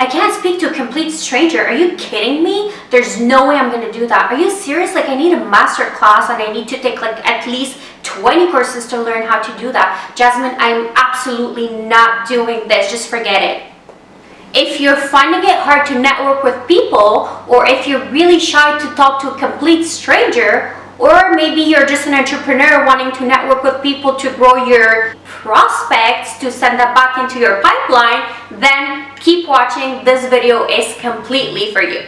I can't speak to a complete stranger. Are you kidding me? There's no way I'm gonna do that. Are you serious? Like, I need a master class and I need to take like at least 20 courses to learn how to do that. Jasmine, I'm absolutely not doing this. Just forget it. If you're finding it hard to network with people, or if you're really shy to talk to a complete stranger, or maybe you're just an entrepreneur wanting to network with people to grow your prospects, to send that back into your pipeline, then keep watching. This video is completely for you.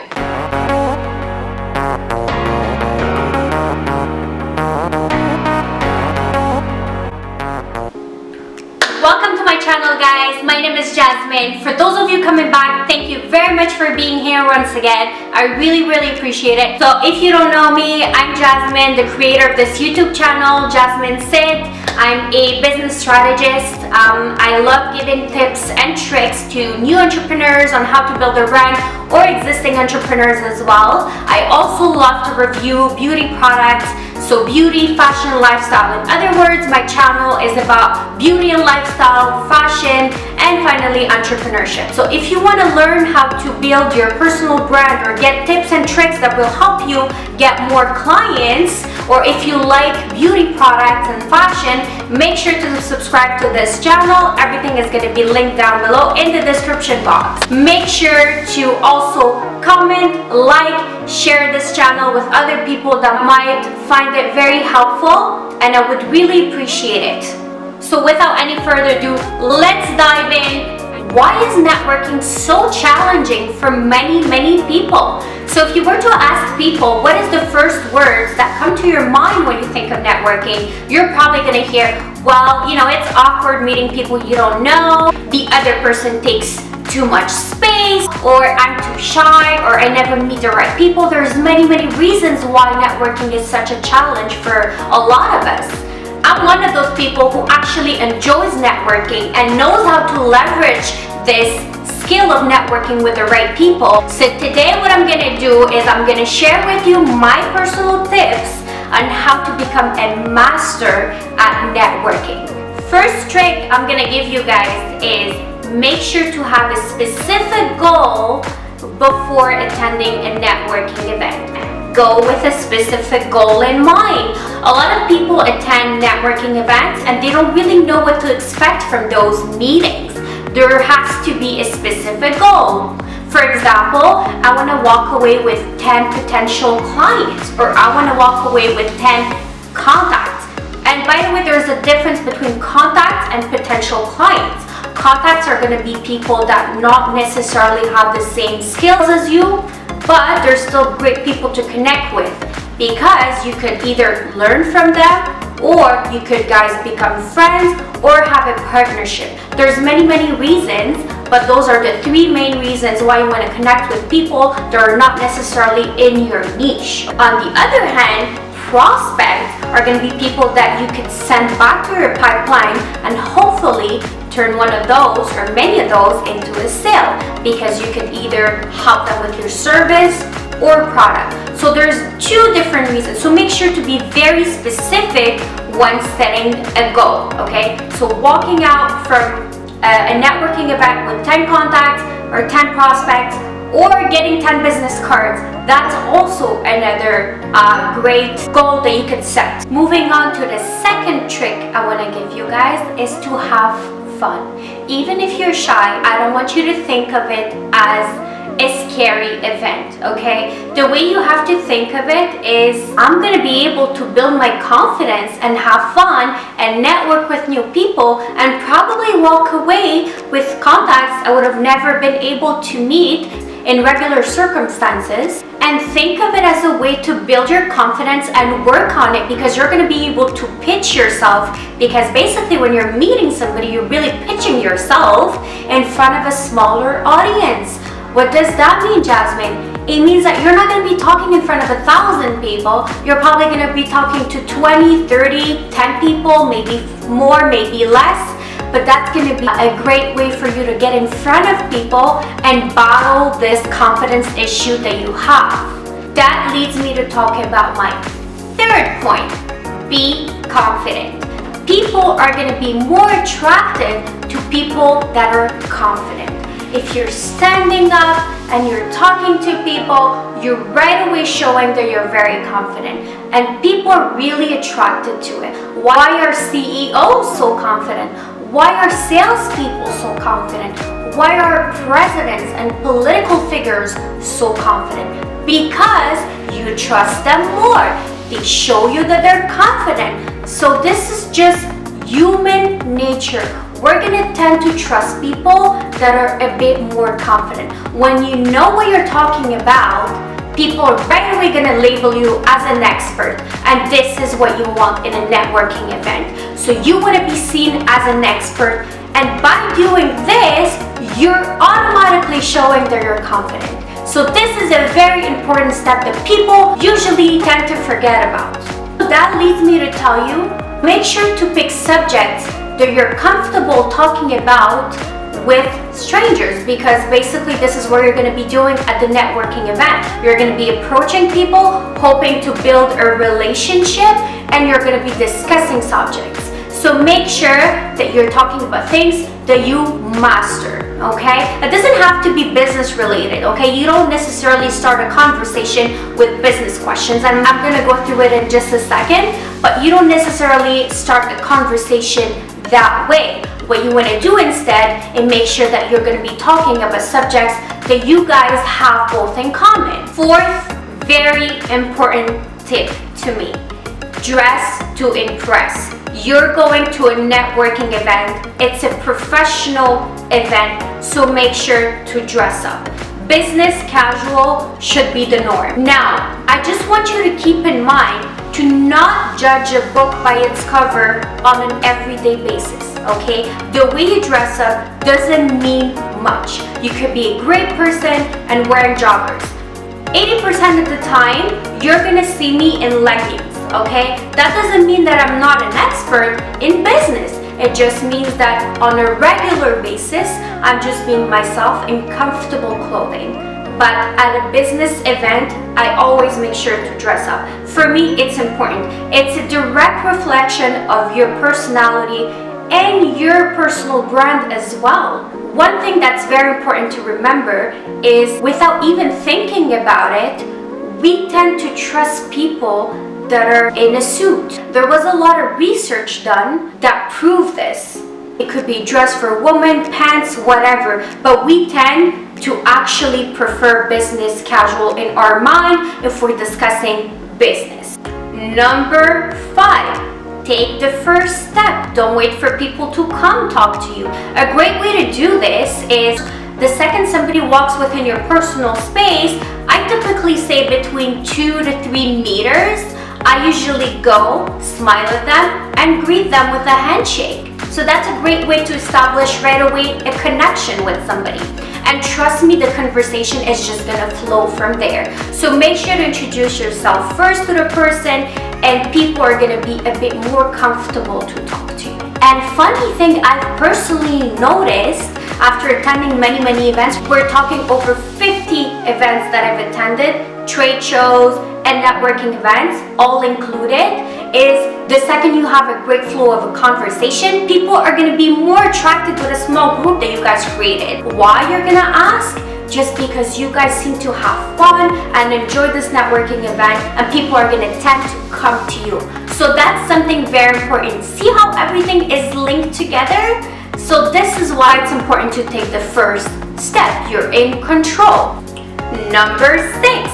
Welcome to my channel, guys. My name is Jasmine. For those of you coming back, thank you very much for being here once again. I really appreciate it. So if you don't know me, I'm Jasmine, the creator of this YouTube channel, Jasmine Sit. I'm a business strategist. I love giving tips and tricks to new entrepreneurs on how to build their brand, or existing entrepreneurs as well. I also love to review beauty products. So beauty, fashion, lifestyle. In other words, my channel is about beauty and lifestyle, fashion, and finally entrepreneurship. So if you want to learn how to build your personal brand or get tips and tricks that will help you get more clients, or if you like beauty products and fashion, make sure to subscribe to this channel. Everything is going to be linked down below in the description box. Make sure to also comment, like, share this channel with other people that might find it very helpful, and I would really appreciate it. So without any further ado, let's dive in. Why is networking so challenging for many people? So if you were to ask people what is the first words that come to your mind when you think of networking, you're probably going to hear, well, you know, it's awkward meeting people you don't know, the other person takes too much space, or I'm too shy, or I never meet the right people. There's many reasons why networking is such a challenge for a lot of us. I'm one of those people who actually enjoys networking and knows how to leverage this skill of networking with the right people. So today what I'm gonna do is I'm gonna share with you my personal tips on how to become a master at networking. First trick I'm gonna give you guys is make sure to have a specific goal before attending a networking event. Go with a specific goal in mind. A lot of people attend networking events and they don't really know what to expect from those meetings. There has to be a specific goal. For example, I want to walk away with 10 potential clients, or I want to walk away with 10 contacts. And by the way, there's a difference between contacts and potential clients. Contacts are going to be people that not necessarily have the same skills as you, but they're still great people to connect with, because you could either learn from them, or you could guys become friends or have a partnership. There's many reasons, but those are the three main reasons why you want to connect with people that are not necessarily in your niche. On the other hand, prospects are going to be people that you could send back to your pipeline and hopefully turn one of those or many of those into a sale, because you could either help them with your service or product. So there's two different reasons. So make sure to be very specific when setting a goal, okay? So walking out from a networking event with 10 contacts or 10 prospects, or getting 10 business cards, that's also another great goal that you could set. Moving on to the second trick I want to give you guys is to have fun. Even if you're shy, I don't want you to think of it as a scary event, okay? The way you have to think of it is, I'm going to be able to build my confidence and have fun and network with new people, and probably walk away with contacts I would have never been able to meet in regular circumstances. And think of it as a way to build your confidence and work on it, because you're going to be able to pitch yourself, because basically when you're meeting somebody, you're really pitching yourself in front of a smaller audience. What does that mean, Jasmine? It means that you're not going to be talking in front of 1,000 people. You're probably going to be talking to 20, 30, 10 people, maybe more, maybe less. But that's going to be a great way for you to get in front of people and battle this confidence issue that you have. That leads me to talk about my third point. Be confident. People are going to be more attracted to people that are confident. if you're standing up and you're talking to people, you're right away showing that you're very confident. And people are really attracted to it. Why are CEOs so confident? Why are salespeople so confident? Why are presidents and political figures so confident? Because you trust them more. They show you that they're confident. So this is just human nature. We're gonna tend to trust people that are a bit more confident. When you know what you're talking about, people are right away gonna label you as an expert. And this is what you want in a networking event. So you wanna be seen as an expert. And by doing this, you're automatically showing that you're confident. So this is a very important step that people usually tend to forget about. So that leads me to tell you, make sure to pick subjects that you're comfortable talking about with strangers, because basically this is what you're going to be doing at the networking event. You're going to be approaching people, hoping to build a relationship, and you're going to be discussing subjects. So make sure that you're talking about things that you master, okay? It doesn't have to be business related, okay? You don't necessarily start a conversation with business questions, and I'm gonna go through it in just a second, but you don't necessarily start a conversation that way. What you wanna do instead is make sure that you're gonna be talking about subjects that you guys have both in common. Fourth, very important tip to me, dress to impress. You're going to a networking event. It's a professional event, so make sure to dress up. Business casual should be the norm. Now, I just want you to keep in mind to not judge a book by its cover on an everyday basis, okay? The way you dress up doesn't mean much. You could be a great person and wearing joggers. 80% of the time, you're gonna see me in leggings. Okay, that doesn't mean that I'm not an expert in business. It just means that on a regular basis, I'm just being myself in comfortable clothing. But at a business event, I always make sure to dress up. For me, it's important. It's a direct reflection of your personality and your personal brand as well. One thing that's very important to remember is, without even thinking about it, we tend to trust people that are in a suit. There was a lot of research done that proved this. It could be dress for women, pants, whatever, but we tend to actually prefer business casual in our mind if we're discussing business. Number 5, take the first step. Don't wait for people to come talk to you. A great way to do this is, the second somebody walks within your personal space, I typically say between 2 to 3 meters, I usually go, smile at them, and greet them with a handshake. So that's a great way to establish right away a connection with somebody. And trust me, the conversation is just gonna flow from there. So make sure to introduce yourself first to the person, and people are gonna be a bit more comfortable to talk to you. And funny thing I've personally noticed after attending many events, we're talking over 50 events that I've attended, trade shows and networking events, all included, is the second you have a great flow of a conversation, people are going to be more attracted with a small group that you guys created. Why, you're going to ask? Just because you guys seem to have fun and enjoy this networking event, and people are going to tend to come to you. So that's something very important. See how everything is linked together? So this is why it's important to take the first step. You're in control. Number 6.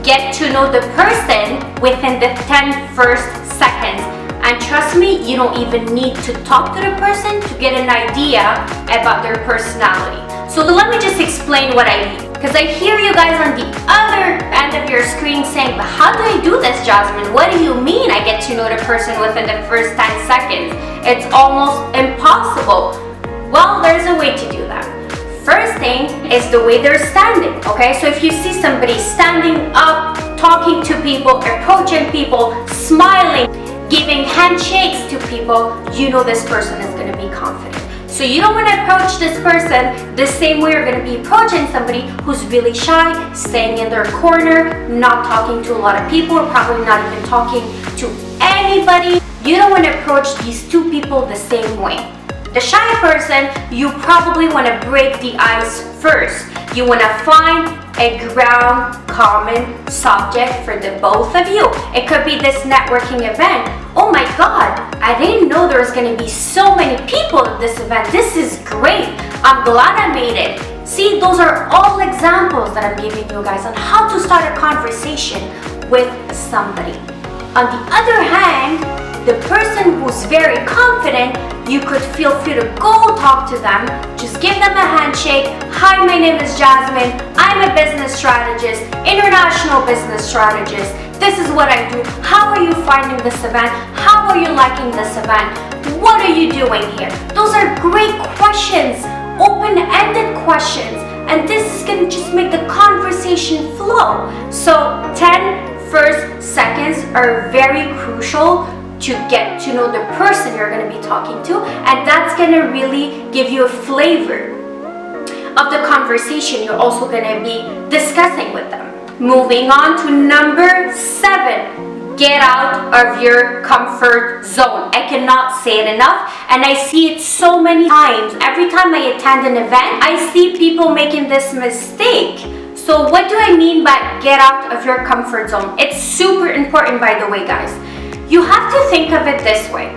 Get to know the person within the 10 first seconds. And trust me, you don't even need to talk to the person to get an idea about their personality. So let me just explain what I mean. Because I hear you guys on the other end of your screen saying, but how do I do this, Jasmine? What do you mean I get to know the person within the first 10 seconds? It's almost impossible. Well, there's a way to do that. First thing is the way they're standing, okay? So if you see somebody standing up, talking to people, approaching people, smiling, giving handshakes to people, you know this person is going to be confident. So you don't want to approach this person the same way you're going to be approaching somebody who's really shy, staying in their corner, not talking to a lot of people, or probably not even talking to anybody. You don't want to approach these two people the same way. The shy person, you probably want to break the ice First, you want to find a ground common subject for the both of you. It could be this networking event. Oh my God, I didn't know there was going to be so many people at this event. This is great. I'm glad I made it. See, those are all examples that I'm giving you guys on how to start a conversation with somebody. On the other hand, the person who's very confident, you could feel free to go talk to them. Just give them a handshake. Hi, my name is Jasmine. I'm a business strategist, international business strategist. This is what I do. How are you finding this event? How are you liking this event? What are you doing here? Those are great questions, open-ended questions. And this is going to just make the conversation flow. So 10 first seconds are very crucial to get to know the person you're going to be talking to, and that's going to really give you a flavor of the conversation you're also going to be discussing with them. Moving on to number 7, get out of your comfort zone. I cannot say it enough, and I see it so many times. Every time I attend an event, I see people making this mistake. So what do I mean by get out of your comfort zone? It's super important, by the way, guys. You have to think of it this way.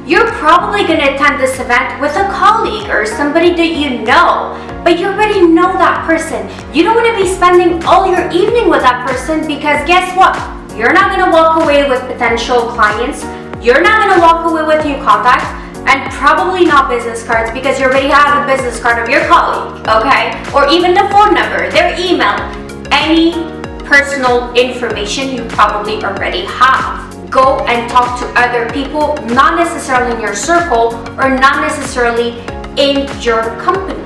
You're probably going to attend this event with a colleague or somebody that you know, but you already know that person. You don't want to be spending all your evening with that person, because guess what? You're not going to walk away with potential clients. You're not going to walk away with new contacts, and probably not business cards, because you already have a business card of your colleague, okay? Or even the phone number, their email, any personal information you probably already have. Go and talk to other people, not necessarily in your circle or not necessarily in your company.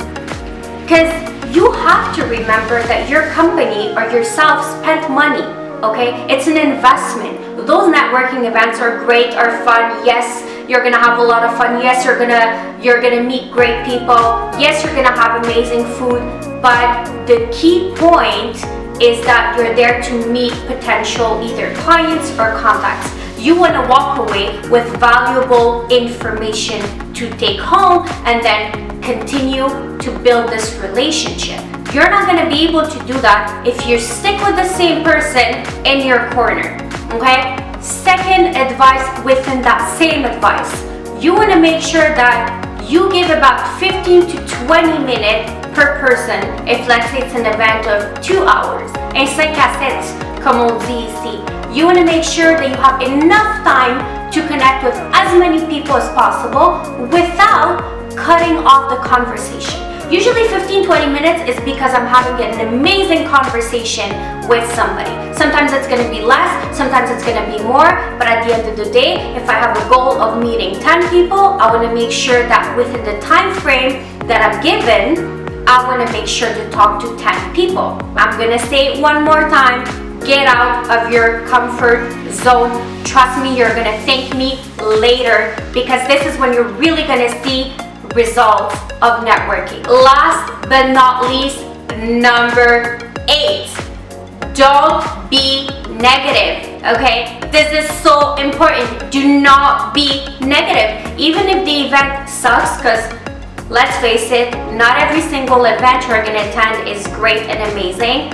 Because you have to remember that your company or yourself spent money, okay? It's an investment. Those networking events are great, are fun. Yes, you're gonna have a lot of fun. Yes, you're gonna meet great people. Yes, you're gonna have amazing food. But the key point is that you're there to meet potential either clients or contacts. You want to walk away with valuable information to take home and then continue to build this relationship. You're not going to be able to do that if you stick with the same person in your corner, okay? Second advice within that same advice, you want to make sure that you give about 15 to 20 minutes per person. If let's say it's an event of 2 hours, un 5 à 7, comme on dit ici, you want to make sure that you have enough time to connect with as many people as possible without cutting off the conversation. Usually 15-20 minutes is because I'm having an amazing conversation with somebody. Sometimes it's going to be less, sometimes it's going to be more, but at the end of the day, if I have a goal of meeting 10 people, I want to make sure that within the time frame that I'm given, I want to make sure to talk to 10 people. I'm going to say it one more time. Get out of your comfort zone. Trust me, you're going to thank me later, because this is when you're really going to see results of networking. Last but not least, number 8. Don't be negative, okay? This is so important. Do not be negative. Even if the event sucks, because let's face it, not every single event you're going to attend is great and amazing,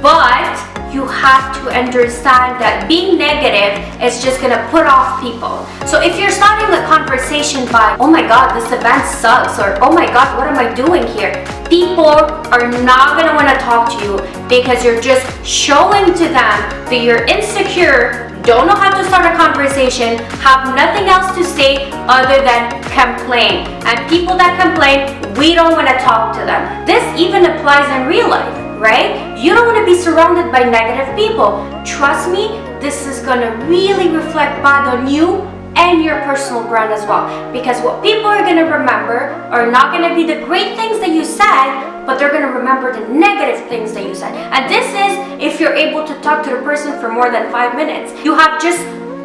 but you have to understand that being negative is just going to put off people. So if you're starting a conversation by, oh my God, this event sucks, or oh my God, what am I doing here? People are not going to want to talk to you because you're just showing to them that you're insecure, don't know how to start a conversation, have nothing else to say other than complain. And people that complain, we don't want to talk to them. This even applies in real life, right? You don't want to be surrounded by negative people. Trust me, this is going to really reflect bad on you and your personal brand as well. Because what people are going to remember are not going to be the great things that you said, but they're going to remember the negative things that you said. And this is if you're able to talk to the person for more than 5 minutes. You have just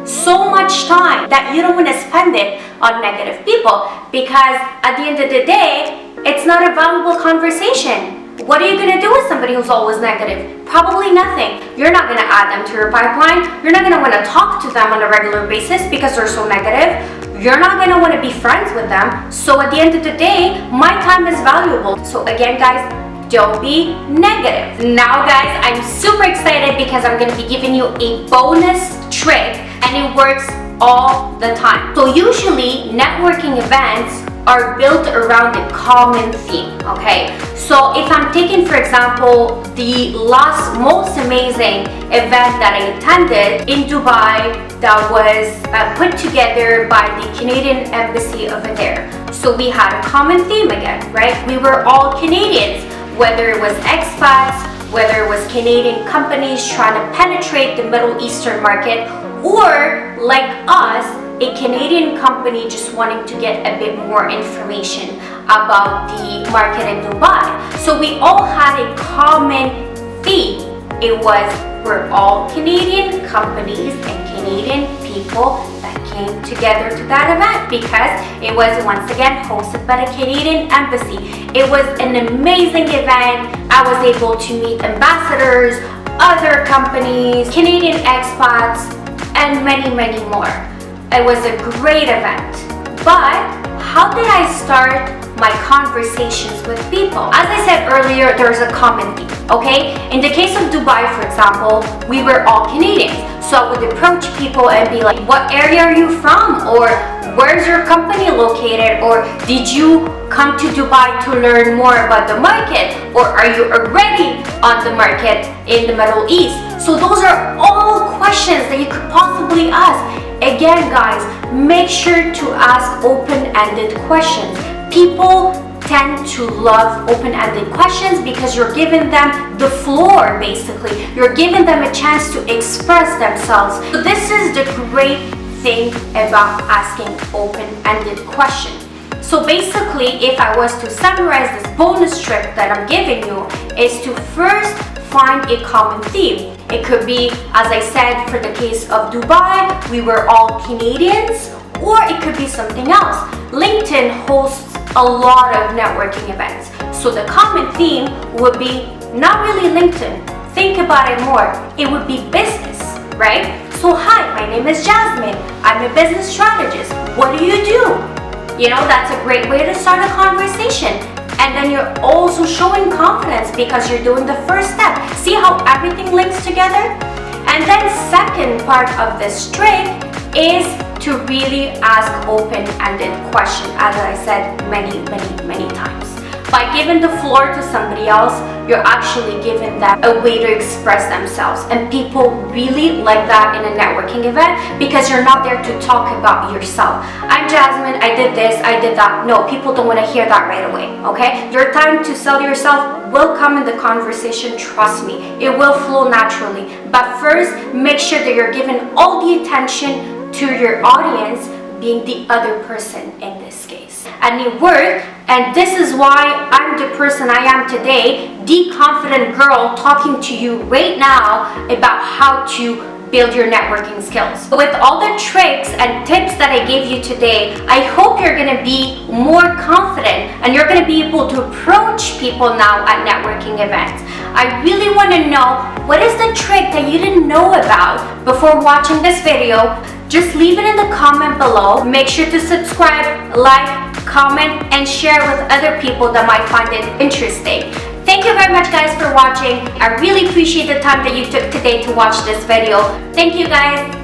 so much time that you don't want to spend it on negative people, because at the end of the day, it's not a valuable conversation. What are you going to do with somebody who's always negative? Probably nothing. You're not going to add them to your pipeline. You're not going to want to talk to them on a regular basis because they're so negative. You're not going to want to be friends with them. So at the end of the day, my time is valuable. So again, guys, don't be negative. Now guys, I'm super excited because I'm going to be giving you a bonus trick, and it works all the time. So usually networking events are built around a common theme, okay? So if I'm taking, for example, the last most amazing event that I attended in Dubai that was put together by the Canadian Embassy over there. So we had a common theme again, right? We were all Canadians, whether it was expats, whether it was Canadian companies trying to penetrate the Middle Eastern market, or like us, a Canadian company just wanting to get a bit more information about the market in Dubai. So we all had a common theme. It was, we're all Canadian companies and Canadian people that came together to that event because it was once again hosted by the Canadian Embassy. It was an amazing event. I was able to meet ambassadors, other companies, Canadian expats, and many more. It was a great event. But how did I start my conversations with people? As I said earlier, there's a common theme, okay? In the case of Dubai, for example, we were all Canadians. So I would approach people and be like, what area are you from? Or where's your company located? Or did you come to Dubai to learn more about the market? Or are you already on the market in the Middle East? So those are all questions that you could possibly ask. Again, guys, make sure to ask open-ended questions. People tend to love open-ended questions because you're giving them the floor, basically. You're giving them a chance to express themselves. So this is the great thing about asking open-ended questions. So basically, if I was to summarize this bonus trick that I'm giving you, is to first find a common theme. It could be, as I said, for the case of Dubai, we were all Canadians, or it could be something else. LinkedIn hosts a lot of networking events. So the common theme would be not really LinkedIn. Think about it more. It would be business, right? So hi, my name is Jasmine. I'm a business strategist. What do you do? You know, that's a great way to start a conversation. And then you're also showing confidence because you're doing the first step. See how everything links together? And then second part of this trick is to really ask open-ended questions, as I said many times. By giving the floor to somebody else, you're actually giving them a way to express themselves. And people really like that in a networking event because you're not there to talk about yourself. I'm Jasmine, I did this, I did that. No, people don't want to hear that right away, okay? Your time to sell yourself will come in the conversation, trust me. It will flow naturally. But first, make sure that you're giving all the attention to your audience, being the other person in this case. And it worked, and this is why I'm the person I am today, the confident girl talking to you right now about how to build your networking skills. With all the tricks and tips that I gave you today, I hope you're gonna be more confident and you're gonna be able to approach people now at networking events. I really wanna know, what is the trick that you didn't know about before watching this video? Just leave it in the comment below. Make sure to subscribe, like, comment, and share with other people that might find it interesting. Thank you very much guys for watching. I really appreciate the time that you took today to watch this video. Thank you guys.